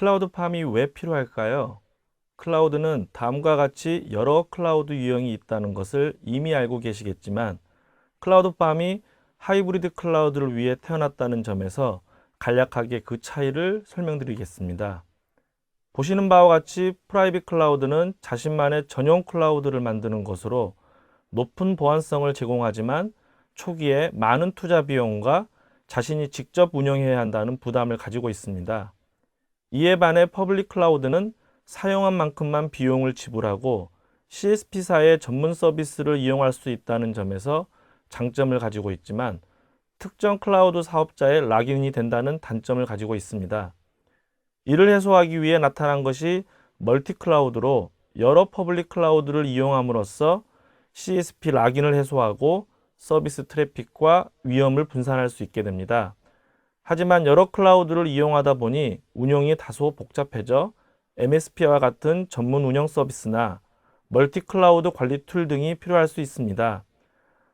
클라우드팜이 왜 필요할까요? 클라우드는 다음과 같이 여러 클라우드 유형이 있다는 것을 이미 알고 계시겠지만 클라우드팜이 하이브리드 클라우드를 위해 태어났다는 점에서 간략하게 그 차이를 설명드리겠습니다. 보시는 바와 같이 프라이빗 클라우드는 자신만의 전용 클라우드를 만드는 것으로 높은 보안성을 제공하지만 초기에 많은 투자 비용과 자신이 직접 운영해야 한다는 부담을 가지고 있습니다. 이에 반해 퍼블릭 클라우드는 사용한 만큼만 비용을 지불하고 CSP사의 전문 서비스를 이용할 수 있다는 점에서 장점을 가지고 있지만 특정 클라우드 사업자의 락인이 된다는 단점을 가지고 있습니다. 이를 해소하기 위해 나타난 것이 멀티 클라우드로 여러 퍼블릭 클라우드를 이용함으로써 CSP 락인을 해소하고 서비스 트래픽과 위험을 분산할 수 있게 됩니다. 하지만 여러 클라우드를 이용하다 보니 운영이 다소 복잡해져 MSP와 같은 전문 운영 서비스나 멀티 클라우드 관리 툴 등이 필요할 수 있습니다.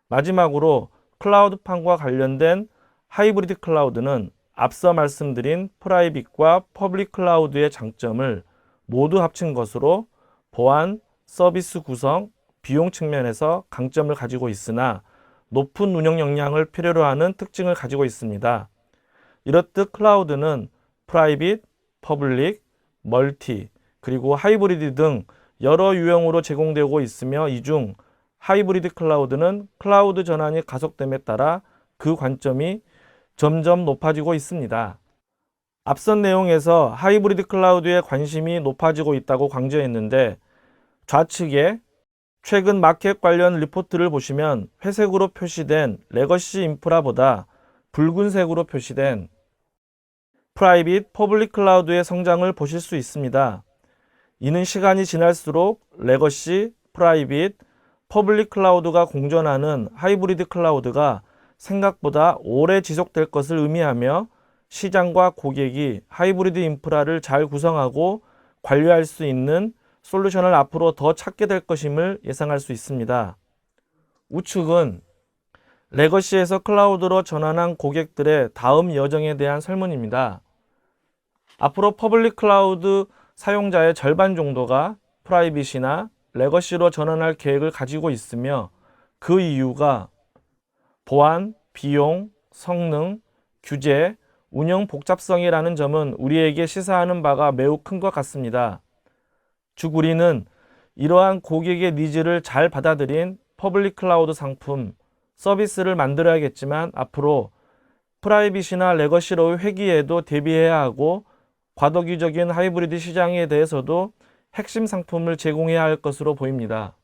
마지막으로 클라우드팜과 관련된 하이브리드 클라우드는 앞서 말씀드린 프라이빗과 퍼블릭 클라우드의 장점을 모두 합친 것으로 보안, 서비스 구성, 비용 측면에서 강점을 가지고 있으나 높은 운영 역량을 필요로 하는 특징을 가지고 있습니다. 이렇듯 클라우드는 프라이빗, 퍼블릭, 멀티, 그리고 하이브리드 등 여러 유형으로 제공되고 있으며 이 중 하이브리드 클라우드는 클라우드 전환이 가속됨에 따라 그 관점이 점점 높아지고 있습니다. 앞선 내용에서 하이브리드 클라우드에 관심이 높아지고 있다고 강조했는데 좌측에 최근 마켓 관련 리포트를 보시면 회색으로 표시된 레거시 인프라보다 붉은색으로 표시된 프라이빗, 퍼블릭 클라우드의 성장을 보실 수 있습니다. 이는 시간이 지날수록 레거시, 프라이빗, 퍼블릭 클라우드가 공존하는 하이브리드 클라우드가 생각보다 오래 지속될 것을 의미하며 시장과 고객이 하이브리드 인프라를 잘 구성하고 관리할 수 있는 솔루션을 앞으로 더 찾게 될 것임을 예상할 수 있습니다. 우측은 레거시에서 클라우드로 전환한 고객들의 다음 여정에 대한 설문입니다. 앞으로 퍼블릭 클라우드 사용자의 절반 정도가 프라이빗이나 레거시로 전환할 계획을 가지고 있으며 그 이유가 보안, 비용, 성능, 규제, 운영 복잡성이라는 점은 우리에게 시사하는 바가 매우 큰 것 같습니다. 즉 우리는 이러한 고객의 니즈를 잘 받아들인 퍼블릭 클라우드 상품, 서비스를 만들어야겠지만 앞으로 프라이빗이나 레거시로의 회귀에도 대비해야 하고 과도기적인 하이브리드 시장에 대해서도 핵심 상품을 제공해야 할 것으로 보입니다.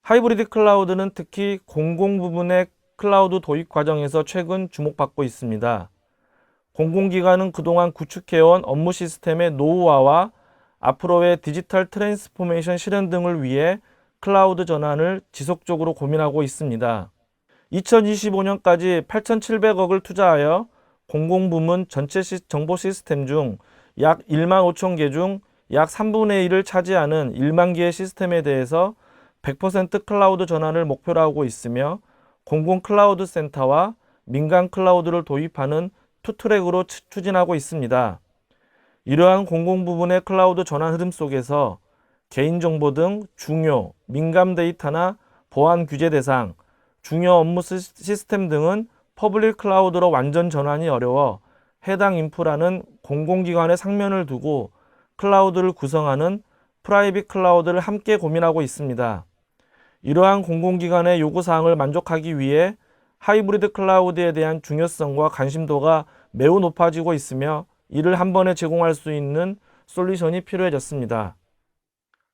하이브리드 클라우드는 특히 공공 부분의 클라우드 도입 과정에서 최근 주목받고 있습니다. 공공기관은 그동안 구축해온 업무 시스템의 노후화와 앞으로의 디지털 트랜스포메이션 실현 등을 위해 클라우드 전환을 지속적으로 고민하고 있습니다. 2025년까지 8,700억을 투자하여 공공부문 전체 정보 시스템 중 약 1만 5천 개 중 약 3분의 1을 차지하는 1만 개의 시스템에 대해서 100% 클라우드 전환을 목표로 하고 있으며 공공 클라우드 센터와 민간 클라우드를 도입하는 투트랙으로 추진하고 있습니다. 이러한 공공 부분의 클라우드 전환 흐름 속에서 개인정보 등 중요, 민감 데이터나 보안 규제 대상, 중요 업무 시스템 등은 퍼블릭 클라우드로 완전 전환이 어려워 해당 인프라는 공공기관의 상면을 두고 클라우드를 구성하는 프라이빗 클라우드를 함께 고민하고 있습니다. 이러한 공공기관의 요구사항을 만족하기 위해 하이브리드 클라우드에 대한 중요성과 관심도가 매우 높아지고 있으며 이를 한 번에 제공할 수 있는 솔루션이 필요해졌습니다.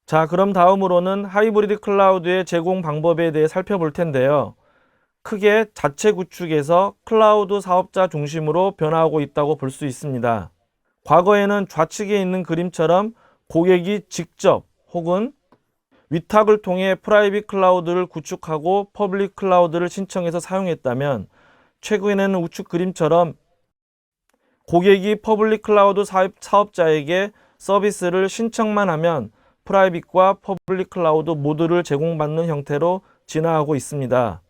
자, 그럼 다음으로는 하이브리드 클라우드의 제공 방법에 대해 살펴볼 텐데요. 크게 자체 구축에서 클라우드 사업자 중심으로 변화하고 있다고 볼 수 있습니다. 과거에는 좌측에 있는 그림처럼 고객이 직접 혹은 위탁을 통해 프라이빗 클라우드를 구축하고 퍼블릭 클라우드를 신청해서 사용했다면 최근에는 우측 그림처럼 고객이 퍼블릭 클라우드 사업자에게 서비스를 신청만 하면 프라이빗과 퍼블릭 클라우드 모두를 제공받는 형태로 진화하고 있습니다.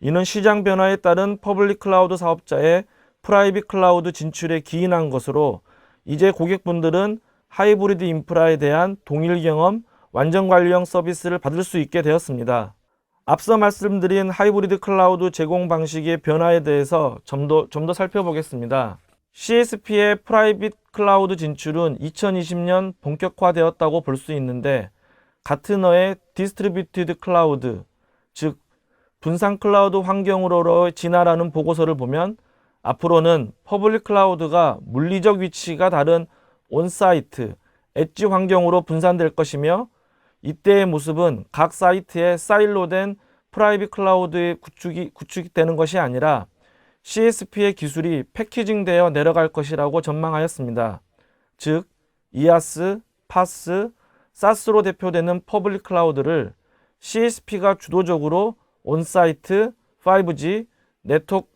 이는 시장 변화에 따른 퍼블릭 클라우드 사업자의 프라이빗 클라우드 진출에 기인한 것으로 이제 고객분들은 하이브리드 인프라에 대한 동일 경험, 완전 관리형 서비스를 받을 수 있게 되었습니다. 앞서 말씀드린 하이브리드 클라우드 제공 방식의 변화에 대해서 좀 더 살펴보겠습니다. CSP의 프라이빗 클라우드 진출은 2020년 본격화되었다고 볼 수 있는데, 가트너의 디스트리뷰티드 클라우드, 즉 분산 클라우드 환경으로의 진화라는 보고서를 보면 앞으로는 퍼블릭 클라우드가 물리적 위치가 다른 온사이트, 엣지 환경으로 분산될 것이며, 이때의 모습은 각 사이트에 사일로된 프라이빗 클라우드의 구축이 되는 것이 아니라 CSP의 기술이 패키징되어 내려갈 것이라고 전망하였습니다. 즉, IaaS, PaaS, SaaS로 대표되는 퍼블릭 클라우드를 CSP가 주도적으로 온사이트, 5G, 네트워크,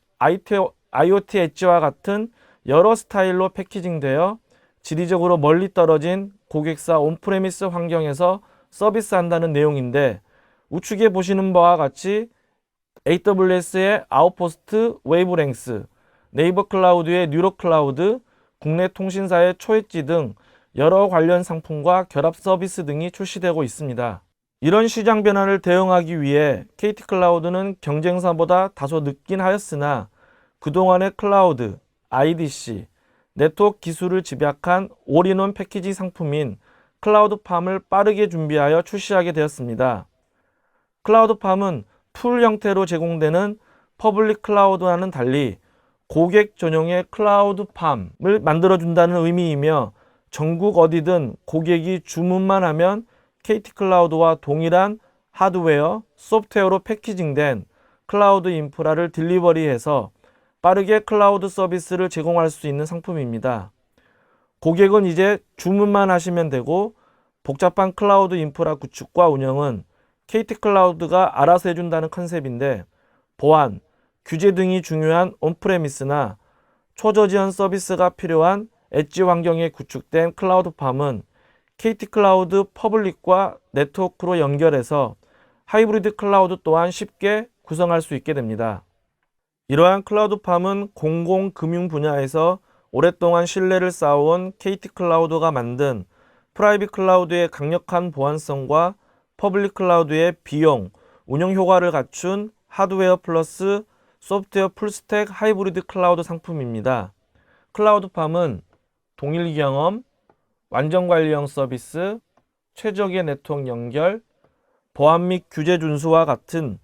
IoT 엣지와 같은 여러 스타일로 패키징되어 지리적으로 멀리 떨어진 고객사 온프레미스 환경에서 서비스한다는 내용인데, 우측에 보시는 바와 같이 AWS의 아웃포스트 웨이브랭스, 네이버 클라우드의 뉴로 클라우드, 국내 통신사의 초엣지 등 여러 관련 상품과 결합 서비스 등이 출시되고 있습니다. 이런 시장 변화를 대응하기 위해 KT 클라우드는 경쟁사보다 다소 늦긴 하였으나 그동안의 클라우드, IDC, 네트워크 기술을 집약한 올인원 패키지 상품인 클라우드팜을 빠르게 준비하여 출시하게 되었습니다. 클라우드팜은 풀 형태로 제공되는 퍼블릭 클라우드와는 달리 고객 전용의 클라우드팜을 만들어준다는 의미이며, 전국 어디든 고객이 주문만 하면 KT 클라우드와 동일한 하드웨어, 소프트웨어로 패키징된 클라우드 인프라를 딜리버리해서 빠르게 클라우드 서비스를 제공할 수 있는 상품입니다. 고객은 이제 주문만 하시면 되고, 복잡한 클라우드 인프라 구축과 운영은 KT 클라우드가 알아서 해준다는 컨셉인데, 보안, 규제 등이 중요한 온프레미스나 초저지연 서비스가 필요한 엣지 환경에 구축된 클라우드팜은 KT 클라우드 퍼블릭과 네트워크로 연결해서 하이브리드 클라우드 또한 쉽게 구성할 수 있게 됩니다. 이러한 클라우드팜은 공공금융 분야에서 오랫동안 신뢰를 쌓아온 KT 클라우드가 만든 프라이빗 클라우드의 강력한 보안성과 퍼블릭 클라우드의 비용, 운영 효과를 갖춘 하드웨어 플러스 소프트웨어 풀스택 하이브리드 클라우드 상품입니다. 클라우드팜은 동일 경험, 완전 관리형 서비스, 최적의 네트워크 연결, 보안 및 규제 준수와 같은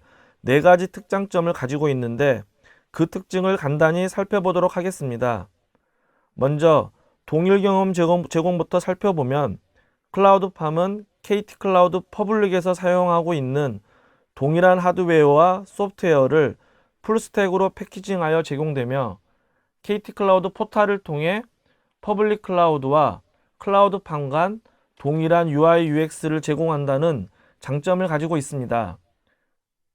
4가지 특장점을 가지고 있는데, 그 특징을 간단히 살펴보도록 하겠습니다. 먼저 동일 경험 제공부터 살펴보면, 클라우드팜은 KT 클라우드 퍼블릭에서 사용하고 있는 동일한 하드웨어와 소프트웨어를 풀스택으로 패키징하여 제공되며, KT 클라우드 포탈을 통해 퍼블릭 클라우드와 클라우드팜 간 동일한 UI, UX를 제공한다는 장점을 가지고 있습니다.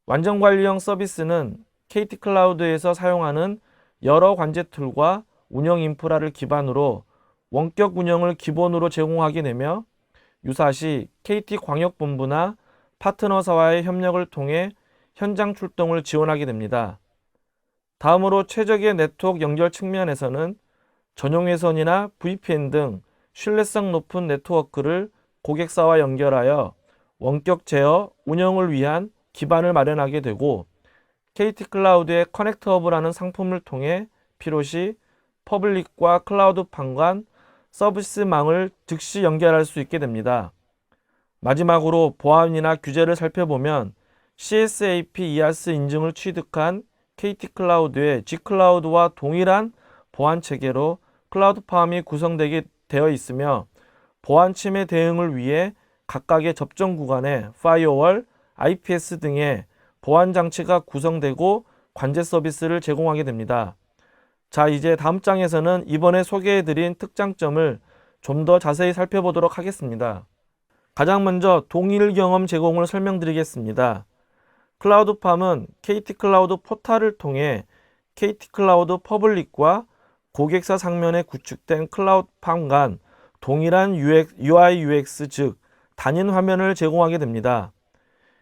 완전 관리형 서비스는 KT 클라우드에서 사용하는 여러 관제 툴과 운영 인프라를 기반으로 원격 운영을 기본으로 제공하게 되며, 유사시 KT 광역본부나 파트너사와의 협력을 통해 현장 출동을 지원하게 됩니다. 다음으로 최적의 네트워크 연결 측면에서는 전용회선이나 VPN 등 신뢰성 높은 네트워크를 고객사와 연결하여 원격 제어, 운영을 위한 기반을 마련하게 되고, KT 클라우드의 커넥트 허브라는 상품을 통해 필요시 퍼블릭과 클라우드팜 간 서비스망을 즉시 연결할 수 있게 됩니다. 마지막으로 보안이나 규제를 살펴보면 CSAP IaaS 인증을 취득한 KT 클라우드의 G클라우드와 동일한 보안 체계로 클라우드팜이 구성되게 되어 있으며, 보안 침해 대응을 위해 각각의 접점 구간에 파이어월, IPS 등의 보안 장치가 구성되고 관제 서비스를 제공하게 됩니다. 자, 이제 다음 장에서는 이번에 소개해드린 특장점을 좀 더 자세히 살펴보도록 하겠습니다. 가장 먼저 동일 경험 제공을 설명드리겠습니다. 클라우드팜은 KT 클라우드 포탈을 통해 KT 클라우드 퍼블릭과 고객사 상면에 구축된 클라우드팜 간 동일한 UI, UX 즉 단인 화면을 제공하게 됩니다.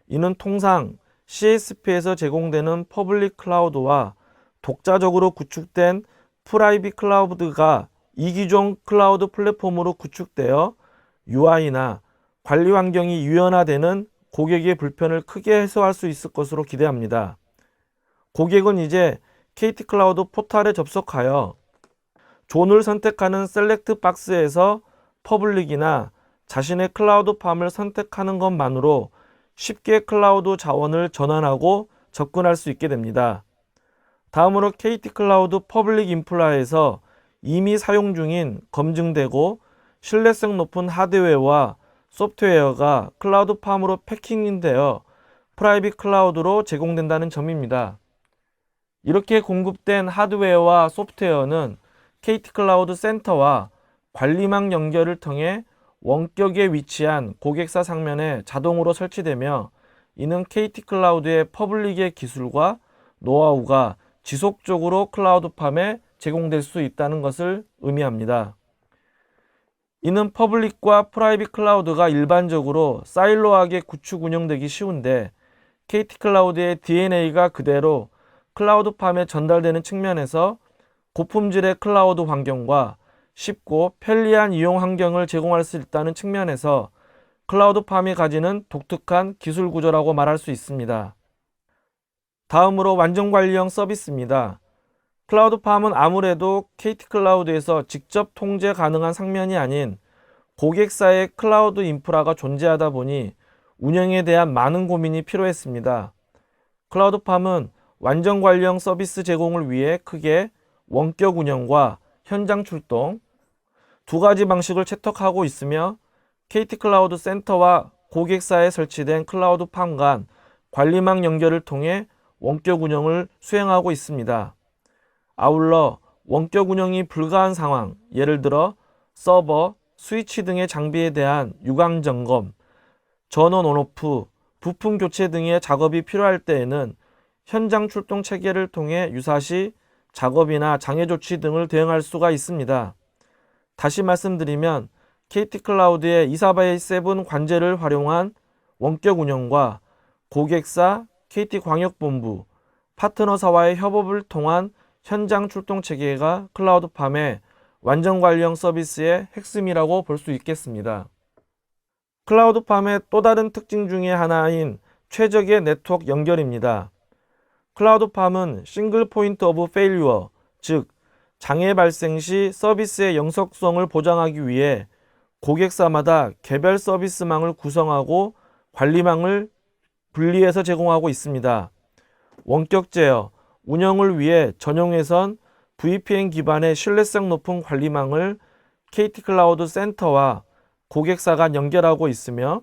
이는 통상 CSP에서 제공되는 퍼블릭 클라우드와 독자적으로 구축된 프라이빗 클라우드가 이기종 클라우드 플랫폼으로 구축되어 UI나 관리 환경이 유연화되는 고객의 불편을 크게 해소할 수 있을 것으로 기대합니다. 고객은 이제 KT 클라우드 포털에 접속하여 존을 선택하는 셀렉트 박스에서 퍼블릭이나 자신의 클라우드 팜을 선택하는 것만으로 쉽게 클라우드 자원을 전환하고 접근할 수 있게 됩니다. 다음으로 KT 클라우드 퍼블릭 인프라에서 이미 사용 중인 검증되고 신뢰성 높은 하드웨어와 소프트웨어가 클라우드 팜으로 패킹되어 프라이빗 클라우드로 제공된다는 점입니다. 이렇게 공급된 하드웨어와 소프트웨어는 KT 클라우드 센터와 관리망 연결을 통해 원격에 위치한 고객사 상면에 자동으로 설치되며 이는 KT 클라우드의 퍼블릭의 기술과 노하우가 지속적으로 클라우드 팜에 제공될 수 있다는 것을 의미합니다. 이는 퍼블릭과 프라이빗 클라우드가 일반적으로 사일로하게 구축 운영되기 쉬운데 KT 클라우드의 DNA가 그대로 클라우드 팜에 전달되는 측면에서 고품질의 클라우드 환경과 쉽고 편리한 이용 환경을 제공할 수 있다는 측면에서 클라우드 팜이 가지는 독특한 기술 구조라고 말할 수 있습니다. 다음으로 완전관리형 서비스입니다. 클라우드 팜은 아무래도 KT 클라우드에서 직접 통제 가능한 상면이 아닌 고객사의 클라우드 인프라가 존재하다 보니 운영에 대한 많은 고민이 필요했습니다. 클라우드 팜은 완전관리형 서비스 제공을 위해 크게 원격 운영과 현장 출동 두 가지 방식을 채택하고 있으며 KT 클라우드 센터와 고객사에 설치된 클라우드 팜 간 관리망 연결을 통해 원격 운영을 수행하고 있습니다. 아울러 원격 운영이 불가한 상황, 예를 들어 서버, 스위치 등의 장비에 대한 유관 점검, 전원 온오프, 부품 교체 등의 작업이 필요할 때에는 현장 출동 체계를 통해 유사시 작업이나 장애 조치 등을 대응할 수가 있습니다. 다시 말씀드리면 KT 클라우드의 24/7 관제를 활용한 원격 운영과 고객사, KT 광역본부, 파트너사와의 협업을 통한 현장 출동 체계가 클라우드 팜의 완전 관리형 서비스의 핵심이라고 볼 수 있겠습니다. 클라우드 팜의 또 다른 특징 중에 하나인 최적의 네트워크 연결입니다. 클라우드 팜은 싱글 포인트 오브 페일유어, 즉 장애 발생 시 서비스의 영속성을 보장하기 위해 고객사마다 개별 서비스망을 구성하고 관리망을 분리해서 제공하고 있습니다. 원격 제어, 운영을 위해 전용해선 VPN 기반의 신뢰성 높은 관리망을 KT 클라우드 센터와 고객사 간 연결하고 있으며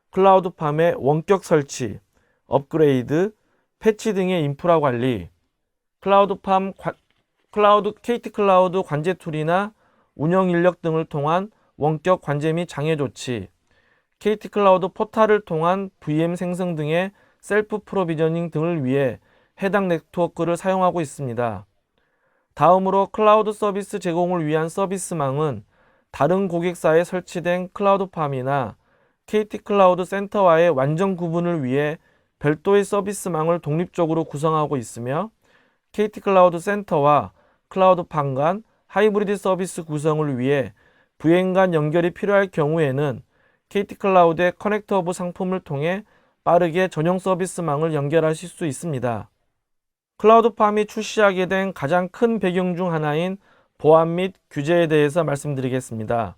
클라우드 팜의 원격 설치, 업그레이드, 패치 등의 인프라 관리, KT 클라우드 관제 툴이나 운영 인력 등을 통한 원격 관제 및 장애 조치, KT 클라우드 포탈을 통한 VM 생성 등의 셀프 프로비저닝 등을 위해 해당 네트워크를 사용하고 있습니다. 다음으로 클라우드 서비스 제공을 위한 서비스망은 다른 고객사에 설치된 클라우드 팜이나 KT 클라우드 센터와의 완전 구분을 위해 별도의 서비스망을 독립적으로 구성하고 있으며 KT 클라우드 센터와 클라우드 팜 간 하이브리드 서비스 구성을 위해 VM 간 연결이 필요할 경우에는 KT 클라우드의 커넥터 허브 상품을 통해 빠르게 전용 서비스망을 연결하실 수 있습니다. 클라우드 팜이 출시하게 된 가장 큰 배경 중 하나인 보안 및 규제에 대해서 말씀드리겠습니다.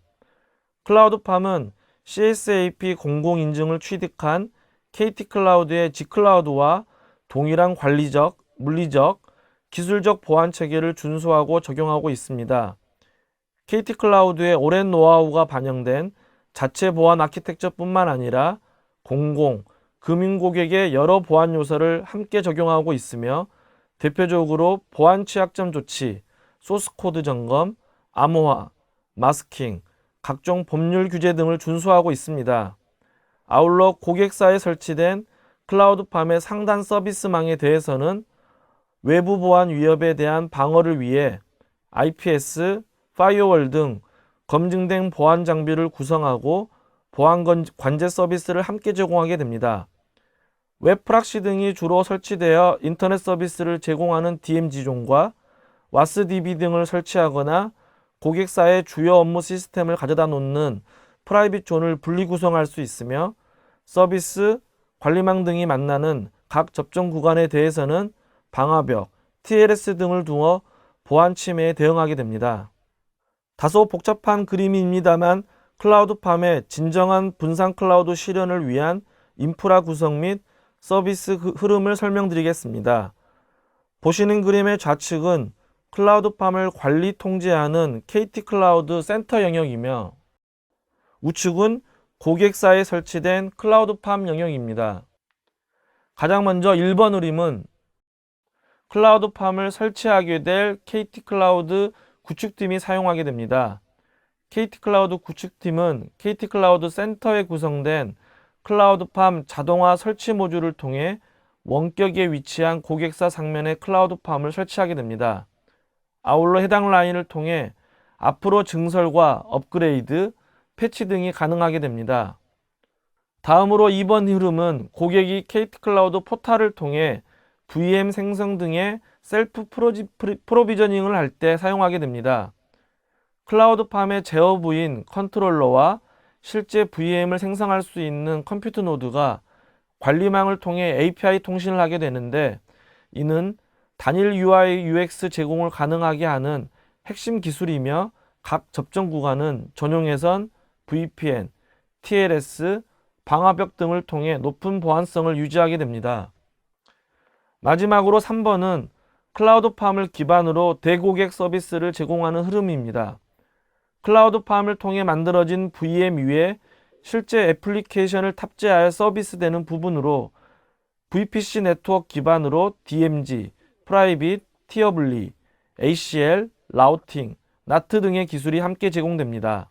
클라우드 팜은 CSAP 공공 인증을 취득한 KT 클라우드의 G클라우드와 동일한 관리적, 물리적, 기술적 보안 체계를 준수하고 적용하고 있습니다. KT 클라우드의 오랜 노하우가 반영된 자체 보안 아키텍처뿐만 아니라 공공, 금융 고객의 여러 보안 요소를 함께 적용하고 있으며 대표적으로 보안 취약점 조치, 소스코드 점검, 암호화, 마스킹, 각종 법률 규제 등을 준수하고 있습니다. 아울러 고객사에 설치된 클라우드 팜의 상단 서비스망에 대해서는 외부 보안 위협에 대한 방어를 위해 IPS, 파이어월 등 검증된 보안 장비를 구성하고 보안 관제 서비스를 함께 제공하게 됩니다. 웹 프락시 등이 주로 설치되어 인터넷 서비스를 제공하는 DMZ존과 와스DB 등을 설치하거나 고객사의 주요 업무 시스템을 가져다 놓는 프라이빗 존을 분리 구성할 수 있으며 서비스, 관리망 등이 만나는 각 접점 구간에 대해서는 방화벽, TLS 등을 두어 보안 침해에 대응하게 됩니다. 다소 복잡한 그림입니다만 클라우드팜의 진정한 분산 클라우드 실현을 위한 인프라 구성 및 서비스 흐름을 설명드리겠습니다. 보시는 그림의 좌측은 클라우드팜을 관리 통제하는 KT 클라우드 센터 영역이며 우측은 고객사에 설치된 클라우드팜 영역입니다. 가장 먼저 1번 그림은 클라우드팜을 설치하게 될 KT 클라우드 구축팀이 사용하게 됩니다. KT 클라우드 구축팀은 KT 클라우드 센터에 구성된 클라우드팜 자동화 설치 모듈을 통해 원격에 위치한 고객사 상면에 클라우드팜을 설치하게 됩니다. 아울러 해당 라인을 통해 앞으로 증설과 업그레이드, 패치 등이 가능하게 됩니다. 다음으로 2번 흐름은 고객이 KT 클라우드 포탈을 통해 VM 생성 등의 셀프 프로비저닝을 할 때 사용하게 됩니다. 클라우드팜의 제어부인 컨트롤러와 실제 VM을 생성할 수 있는 컴퓨트 노드가 관리망을 통해 API 통신을 하게 되는데 이는 단일 UI, UX 제공을 가능하게 하는 핵심 기술이며 각 접점 구간은 전용회선, VPN, TLS, 방화벽 등을 통해 높은 보안성을 유지하게 됩니다. 마지막으로 3번은 클라우드팜을 기반으로 대고객 서비스를 제공하는 흐름입니다. 클라우드팜을 통해 만들어진 VM 위에 실제 애플리케이션을 탑재하여 서비스되는 부분으로 VPC 네트워크 기반으로 DMZ, 프라이빗, 티어블리, ACL, 라우팅, NAT 등의 기술이 함께 제공됩니다.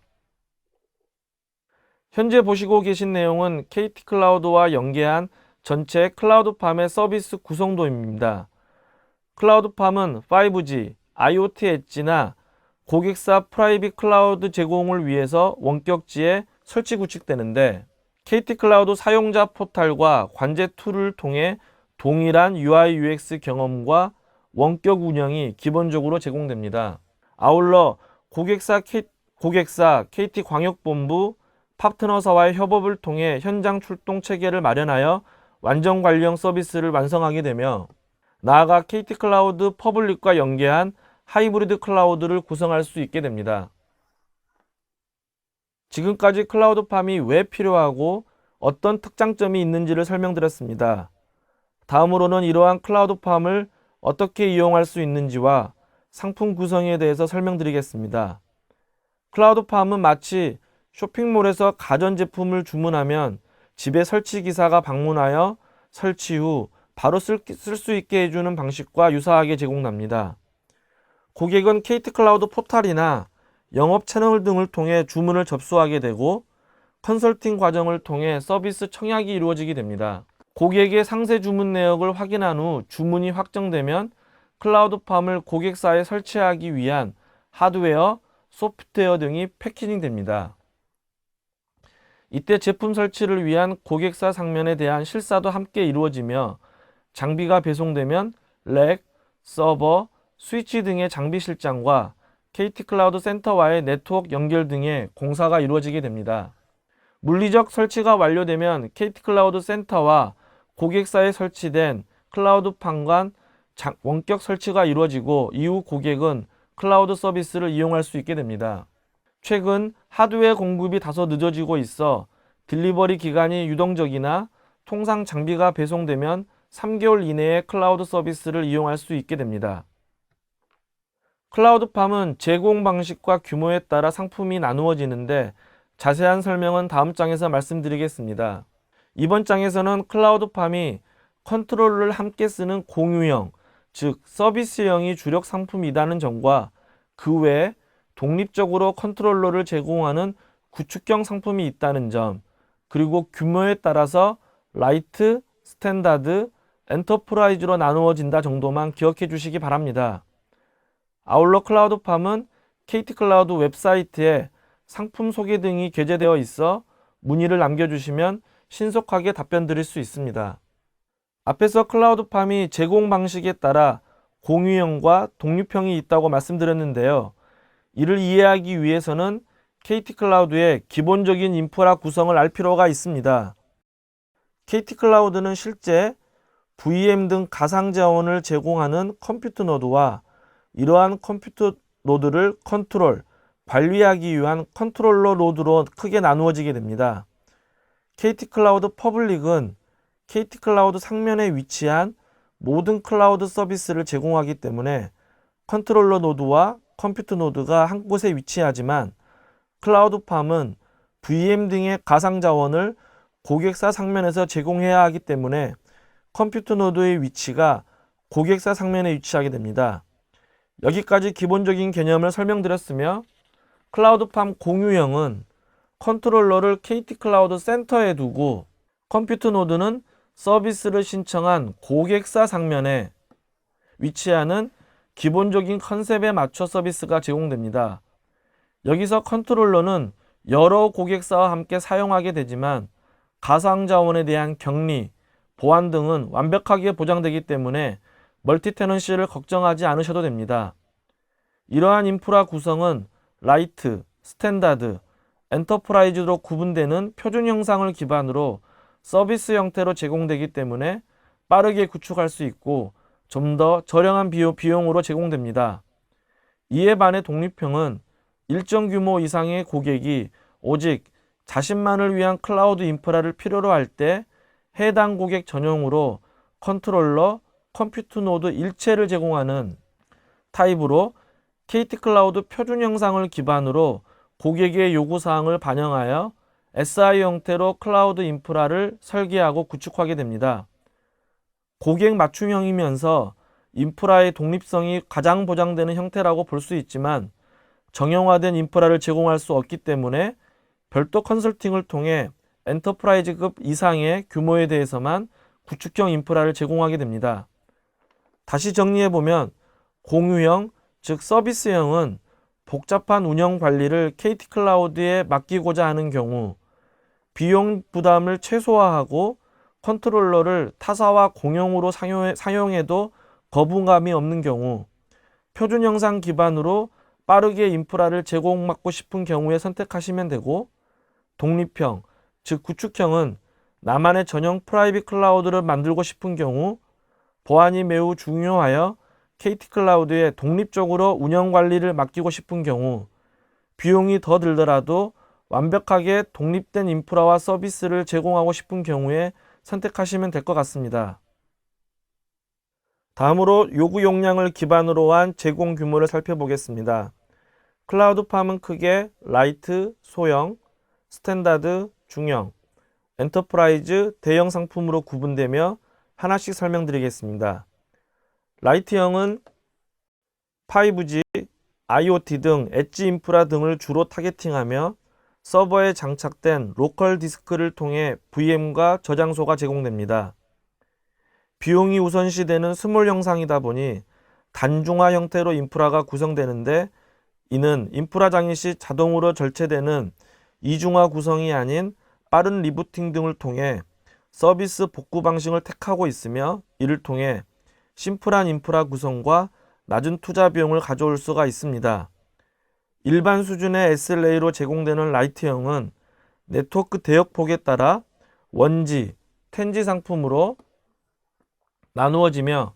현재 보시고 계신 내용은 KT 클라우드와 연계한 전체 클라우드팜의 서비스 구성도입니다. 클라우드팜은 5G, IoT 엣지나 고객사 프라이빗 클라우드 제공을 위해서 원격지에 설치 구축되는데 KT 클라우드 사용자 포탈과 관제 툴을 통해 동일한 UI UX 경험과 원격 운영이 기본적으로 제공됩니다. 아울러 고객사 KT 광역본부 파트너사와의 협업을 통해 현장 출동 체계를 마련하여 완전 관리형 서비스를 완성하게 되며 나아가 KT 클라우드 퍼블릭과 연계한 하이브리드 클라우드를 구성할 수 있게 됩니다. 지금까지 클라우드팜이 왜 필요하고 어떤 특장점이 있는지를 설명드렸습니다. 다음으로는 이러한 클라우드팜을 어떻게 이용할 수 있는지와 상품 구성에 대해서 설명드리겠습니다. 클라우드팜은 마치 쇼핑몰에서 가전제품을 주문하면 집에 설치기사가 방문하여 설치 후 바로 쓸 수 있게 해주는 방식과 유사하게 제공됩니다. 고객은 KT 클라우드 포탈이나 영업 채널 등을 통해 주문을 접수하게 되고 컨설팅 과정을 통해 서비스 청약이 이루어지게 됩니다. 고객의 상세 주문 내역을 확인한 후 주문이 확정되면 클라우드팜을 고객사에 설치하기 위한 하드웨어, 소프트웨어 등이 패키징됩니다. 이때 제품 설치를 위한 고객사 상면에 대한 실사도 함께 이루어지며 장비가 배송되면 렉, 서버, 스위치 등의 장비 실장과 KT 클라우드 센터와의 네트워크 연결 등의 공사가 이루어지게 됩니다. 물리적 설치가 완료되면 KT 클라우드 센터와 고객사에 설치된 클라우드팜 간 원격 설치가 이루어지고 이후 고객은 클라우드 서비스를 이용할 수 있게 됩니다. 최근 하드웨어 공급이 다소 늦어지고 있어 딜리버리 기간이 유동적이나 통상 장비가 배송되면 3개월 이내에 클라우드 서비스를 이용할 수 있게 됩니다. 클라우드팜은 제공 방식과 규모에 따라 상품이 나누어지는데 자세한 설명은 다음 장에서 말씀드리겠습니다. 이번 장에서는 클라우드팜이 컨트롤러를 함께 쓰는 공유형, 즉 서비스형이 주력 상품이라는 점과 그 외에 독립적으로 컨트롤러를 제공하는 구축형 상품이 있다는 점, 그리고 규모에 따라서 라이트, 스탠다드, 엔터프라이즈로 나누어진다 정도만 기억해 주시기 바랍니다. 아울러 클라우드팜은 KT 클라우드 웹사이트에 상품 소개 등이 게재되어 있어 문의를 남겨주시면 신속하게 답변 드릴 수 있습니다. 앞에서 클라우드팜이 제공 방식에 따라 공유형과 독립형이 있다고 말씀드렸는데요. 이를 이해하기 위해서는 KT 클라우드의 기본적인 인프라 구성을 알 필요가 있습니다. KT 클라우드는 실제 VM 등 가상 자원을 제공하는 컴퓨터 노드와 이러한 컴퓨터 노드를 컨트롤, 관리하기 위한 컨트롤러 노드로 크게 나누어지게 됩니다. KT 클라우드 퍼블릭은 KT 클라우드 상면에 위치한 모든 클라우드 서비스를 제공하기 때문에 컨트롤러 노드와 컴퓨터 노드가 한 곳에 위치하지만 클라우드팜은 VM 등의 가상 자원을 고객사 상면에서 제공해야 하기 때문에 컴퓨터 노드의 위치가 고객사 상면에 위치하게 됩니다. 여기까지 기본적인 개념을 설명드렸으며 클라우드팜 공유형은 컨트롤러를 KT 클라우드 센터에 두고 컴퓨터 노드는 서비스를 신청한 고객사 상면에 위치하는 기본적인 컨셉에 맞춰 서비스가 제공됩니다. 여기서 컨트롤러는 여러 고객사와 함께 사용하게 되지만 가상 자원에 대한 격리, 보안 등은 완벽하게 보장되기 때문에 멀티 테넌시를 걱정하지 않으셔도 됩니다. 이러한 인프라 구성은 라이트, 스탠다드, 엔터프라이즈로 구분되는 표준 형상을 기반으로 서비스 형태로 제공되기 때문에 빠르게 구축할 수 있고 좀 더 저렴한 비용으로 제공됩니다. 이에 반해 독립형은 일정 규모 이상의 고객이 오직 자신만을 위한 클라우드 인프라를 필요로 할 때 해당 고객 전용으로 컨트롤러, 컴퓨터 노드 일체를 제공하는 타입으로 KT 클라우드 표준 형상을 기반으로 고객의 요구사항을 반영하여 SI 형태로 클라우드 인프라를 설계하고 구축하게 됩니다. 고객 맞춤형이면서 인프라의 독립성이 가장 보장되는 형태라고 볼 수 있지만 정형화된 인프라를 제공할 수 없기 때문에 별도 컨설팅을 통해 엔터프라이즈급 이상의 규모에 대해서만 구축형 인프라를 제공하게 됩니다. 다시 정리해보면 공유형, 즉 서비스형은 복잡한 운영 관리를 KT 클라우드에 맡기고자 하는 경우 비용 부담을 최소화하고 컨트롤러를 타사와 공용으로 사용해도 거부감이 없는 경우 표준 형상 기반으로 빠르게 인프라를 제공받고 싶은 경우에 선택하시면 되고 독립형, 즉 구축형은 나만의 전용 프라이빗 클라우드를 만들고 싶은 경우 보안이 매우 중요하여 KT 클라우드에 독립적으로 운영 관리를 맡기고 싶은 경우 비용이 더 들더라도 완벽하게 독립된 인프라와 서비스를 제공하고 싶은 경우에 선택하시면 될 것 같습니다. 다음으로 요구 용량을 기반으로 한 제공 규모를 살펴보겠습니다. 클라우드팜은 크게 라이트, 소형, 스탠다드, 중형, 엔터프라이즈, 대형 상품으로 구분되며 하나씩 설명드리겠습니다. 라이트형은 5G, IoT 등 엣지 인프라 등을 주로 타겟팅하며 서버에 장착된 로컬 디스크를 통해 VM과 저장소가 제공됩니다. 비용이 우선시되는 스몰 형상이다 보니 단중화 형태로 인프라가 구성되는데 이는 인프라 장애 시 자동으로 절체되는 이중화 구성이 아닌 빠른 리부팅 등을 통해 서비스 복구 방식을 택하고 있으며 이를 통해 심플한 인프라 구성과 낮은 투자 비용을 가져올 수가 있습니다. 일반 수준의 SLA로 제공되는 라이트형은 네트워크 대역폭에 따라 1G, 10G 상품으로 나누어지며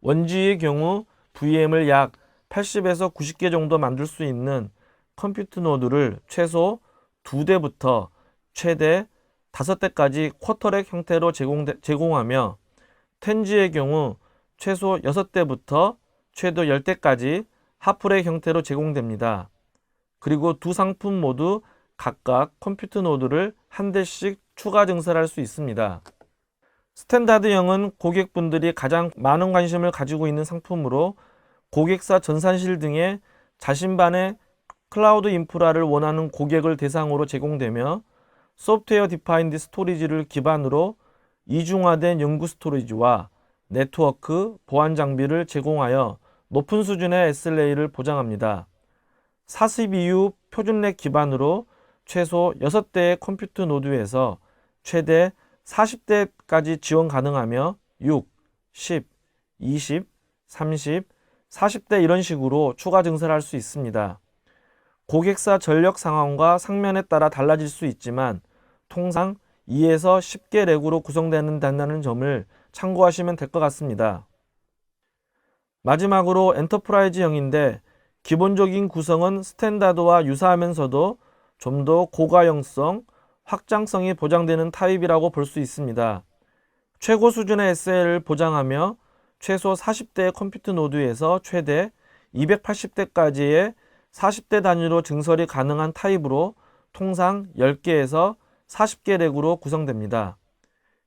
1G의 경우 VM을 약 80에서 90개 정도 만들 수 있는 컴퓨터 노드를 최소 2대부터 최대 5대까지 쿼터렉 형태로 제공하며 10G의 경우 최소 6대부터 최대 10대까지 하프렉 형태로 제공됩니다. 그리고 두 상품 모두 각각 컴퓨터 노드를 한 대씩 추가 증설할 수 있습니다. 스탠다드형은 고객분들이 가장 많은 관심을 가지고 있는 상품으로 고객사 전산실 등의 자신만의 클라우드 인프라를 원하는 고객을 대상으로 제공되며 소프트웨어 디파인드 스토리지를 기반으로 이중화된 연구 스토리지와 네트워크, 보안 장비를 제공하여 높은 수준의 SLA를 보장합니다. 40 이후 표준렉 기반으로 최소 6대의 컴퓨터 노드에서 최대 40대까지 지원 가능하며 6, 10, 20, 30, 40대 이런 식으로 추가 증설할 수 있습니다. 고객사 전력 상황과 상면에 따라 달라질 수 있지만 통상 2에서 10개 렉으로 구성된다는 점을 참고하시면 될 것 같습니다. 마지막으로 엔터프라이즈형인데 기본적인 구성은 스탠다드와 유사하면서도 좀 더 고가형성, 확장성이 보장되는 타입이라고 볼 수 있습니다. 최고 수준의 SL을 보장하며 최소 40대의 컴퓨터 노드에서 최대 280대까지의 40대 단위로 증설이 가능한 타입으로 통상 10개에서 40개 렉으로 구성됩니다.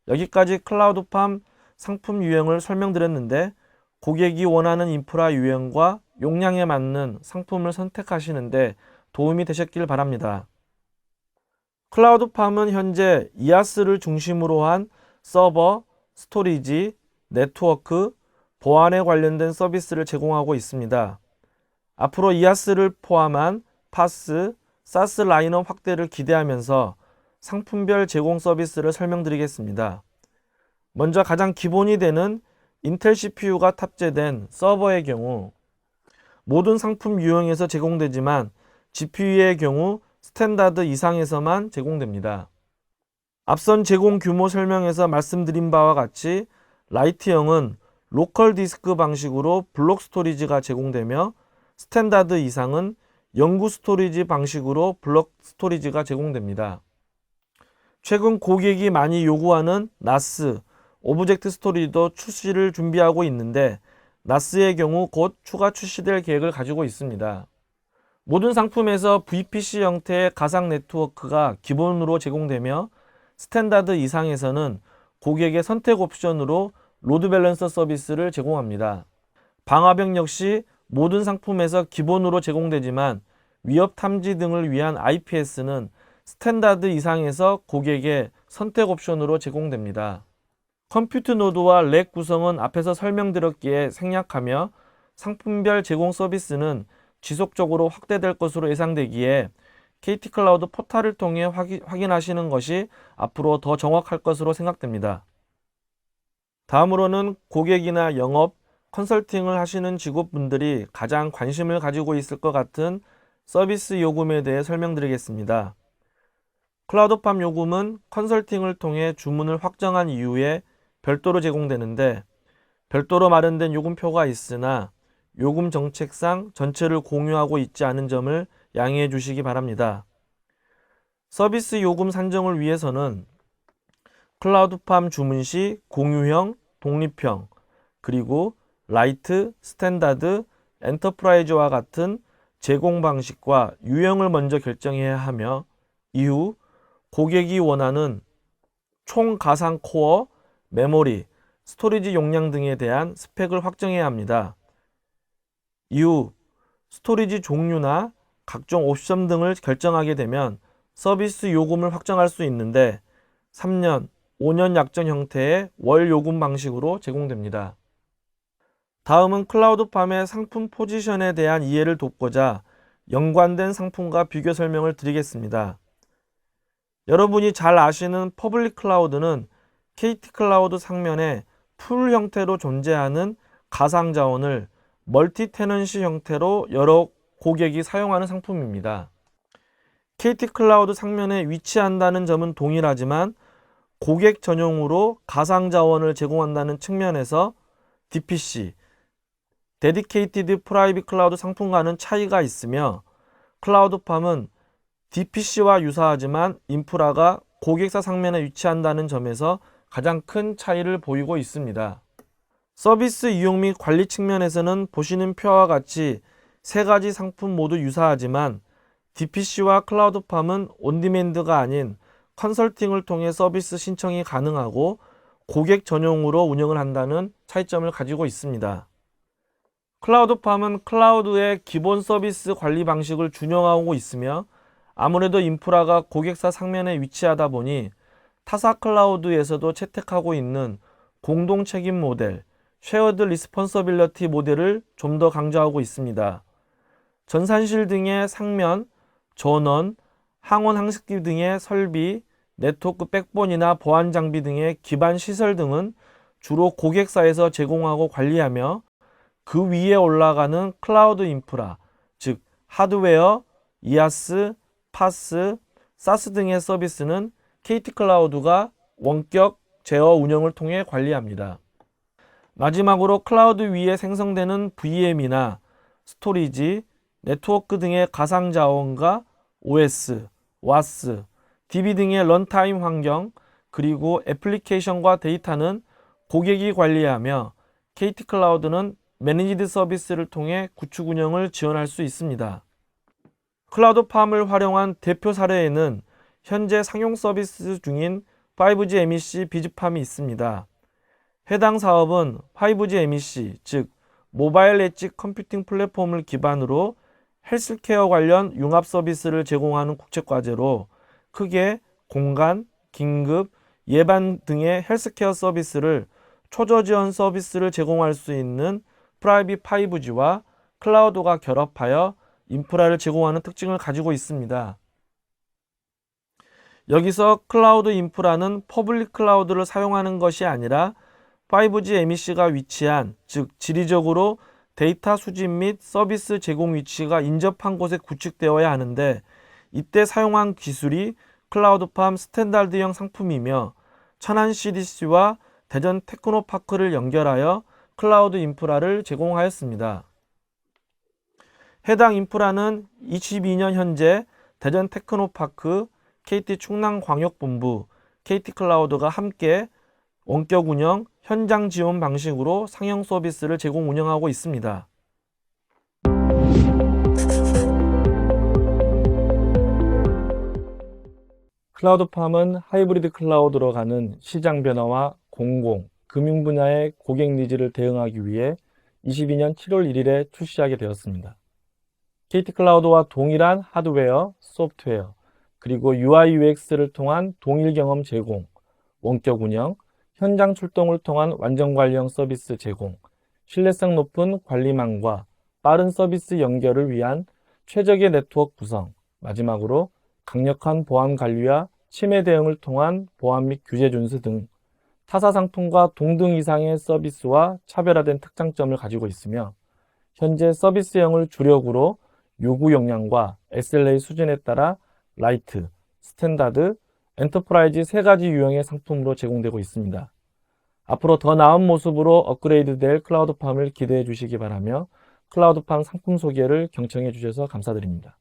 여기까지 클라우드팜 상품 유형을 설명드렸는데 고객이 원하는 인프라 유형과 용량에 맞는 상품을 선택하시는데 도움이 되셨길 바랍니다. 클라우드팜은 현재 이아스를 중심으로 한 서버, 스토리지, 네트워크, 보안에 관련된 서비스를 제공하고 있습니다. 앞으로 이아스를 포함한 파스, 사스 라인업 확대를 기대하면서 상품별 제공 서비스를 설명드리겠습니다. 먼저 가장 기본이 되는 인텔 CPU가 탑재된 서버의 경우 모든 상품 유형에서 제공되지만 GPU의 경우 스탠다드 이상에서만 제공됩니다. 앞선 제공 규모 설명에서 말씀드린 바와 같이 라이트형은 로컬 디스크 방식으로 블록 스토리지가 제공되며 스탠다드 이상은 영구 스토리지 방식으로 블록 스토리지가 제공됩니다. 최근 고객이 많이 요구하는 NAS, 오브젝트 스토리지도 출시를 준비하고 있는데 NAS의 경우 곧 추가 출시될 계획을 가지고 있습니다. 모든 상품에서 VPC 형태의 가상 네트워크가 기본으로 제공되며 스탠다드 이상에서는 고객의 선택 옵션으로 로드 밸런서 서비스를 제공합니다. 방화벽 역시 모든 상품에서 기본으로 제공되지만 위협 탐지 등을 위한 IPS는 스탠다드 이상에서 고객의 선택 옵션으로 제공됩니다. 컴퓨터 노드와 렉 구성은 앞에서 설명드렸기에 생략하며 상품별 제공 서비스는 지속적으로 확대될 것으로 예상되기에 KT 클라우드 포탈을 통해 확인하시는 것이 앞으로 더 정확할 것으로 생각됩니다. 다음으로는 고객이나 영업, 컨설팅을 하시는 직업분들이 가장 관심을 가지고 있을 것 같은 서비스 요금에 대해 설명드리겠습니다. 클라우드팜 요금은 컨설팅을 통해 주문을 확정한 이후에 별도로 제공되는데 별도로 마련된 요금표가 있으나 요금 정책상 전체를 공유하고 있지 않은 점을 양해해 주시기 바랍니다. 서비스 요금 산정을 위해서는 클라우드팜 주문 시 공유형, 독립형, 그리고 라이트, 스탠다드, 엔터프라이즈와 같은 제공 방식과 유형을 먼저 결정해야 하며 이후 고객이 원하는 총 가상 코어, 메모리, 스토리지 용량 등에 대한 스펙을 확정해야 합니다. 이후 스토리지 종류나 각종 옵션 등을 결정하게 되면 서비스 요금을 확정할 수 있는데 3년, 5년 약정 형태의 월 요금 방식으로 제공됩니다. 다음은 클라우드팜의 상품 포지션에 대한 이해를 돕고자 연관된 상품과 비교 설명을 드리겠습니다. 여러분이 잘 아시는 퍼블릭 클라우드는 KT 클라우드 상면에 풀 형태로 존재하는 가상 자원을 멀티 테넌시 형태로 여러 고객이 사용하는 상품입니다. KT 클라우드 상면에 위치한다는 점은 동일하지만 고객 전용으로 가상 자원을 제공한다는 측면에서 DPC, Dedicated Private Cloud 상품과는 차이가 있으며 클라우드팜은 DPC와 유사하지만 인프라가 고객사 상면에 위치한다는 점에서 가장 큰 차이를 보이고 있습니다. 서비스 이용 및 관리 측면에서는 보시는 표와 같이 세 가지 상품 모두 유사하지만 DPC와 클라우드팜은 온디맨드가 아닌 컨설팅을 통해 서비스 신청이 가능하고 고객 전용으로 운영을 한다는 차이점을 가지고 있습니다. 클라우드팜은 클라우드의 기본 서비스 관리 방식을 준용하고 있으며 아무래도 인프라가 고객사 상면에 위치하다 보니 타사 클라우드에서도 채택하고 있는 공동 책임 모델, 쉐어드 리스폰서빌리티 모델을 좀 더 강조하고 있습니다. 전산실 등의 상면, 전원, 항원 항식기 등의 설비, 네트워크 백본이나 보안 장비 등의 기반 시설 등은 주로 고객사에서 제공하고 관리하며 그 위에 올라가는 클라우드 인프라, 즉 하드웨어, 이아스, 파스, 사스 등의 서비스는 KT 클라우드가 원격 제어 운영을 통해 관리합니다. 마지막으로 클라우드 위에 생성되는 VM이나 스토리지, 네트워크 등의 가상 자원과 OS, WAS, DB 등의 런타임 환경, 그리고 애플리케이션과 데이터는 고객이 관리하며 KT 클라우드는 매니지드 서비스를 통해 구축 운영을 지원할 수 있습니다. 클라우드팜을 활용한 대표 사례에는 현재 상용 서비스 중인 5G MEC 비즈팜이 있습니다. 해당 사업은 5G MEC, 즉 모바일 엣지 컴퓨팅 플랫폼을 기반으로 헬스케어 관련 융합 서비스를 제공하는 국제과제로 크게 공간, 긴급, 예방 등의 헬스케어 서비스를 초저지원 서비스를 제공할 수 있는 프라이빗 5G와 클라우드가 결합하여 인프라를 제공하는 특징을 가지고 있습니다. 여기서 클라우드 인프라는 퍼블릭 클라우드를 사용하는 것이 아니라 5G MEC가 위치한, 즉 지리적으로 데이터 수집 및 서비스 제공 위치가 인접한 곳에 구축되어야 하는데, 이때 사용한 기술이 클라우드팜 스탠다드형 상품이며 천안 CDC와 대전 테크노파크를 연결하여 클라우드 인프라를 제공하였습니다. 해당 인프라는 22년 현재 대전 테크노파크, KT 충남광역본부, KT 클라우드가 함께 원격 운영, 현장 지원 방식으로 상용 서비스를 제공 운영하고 있습니다. 클라우드팜은 하이브리드 클라우드로 가는 시장 변화와 공공, 금융 분야의 고객 니즈를 대응하기 위해 22년 7월 1일에 출시하게 되었습니다. KT 클라우드와 동일한 하드웨어, 소프트웨어, 그리고 UI, UX를 통한 동일 경험 제공, 원격 운영, 현장 출동을 통한 완전 관리형 서비스 제공, 신뢰성 높은 관리망과 빠른 서비스 연결을 위한 최적의 네트워크 구성, 마지막으로 강력한 보안 관리와 침해 대응을 통한 보안 및 규제 준수 등 타사 상품과 동등 이상의 서비스와 차별화된 특장점을 가지고 있으며, 현재 서비스형을 주력으로 요구 역량과 SLA 수준에 따라 라이트, 스탠다드, 엔터프라이즈 세 가지 유형의 상품으로 제공되고 있습니다. 앞으로 더 나은 모습으로 업그레이드될 클라우드팜을 기대해 주시기 바라며 클라우드팜 상품 소개를 경청해 주셔서 감사드립니다.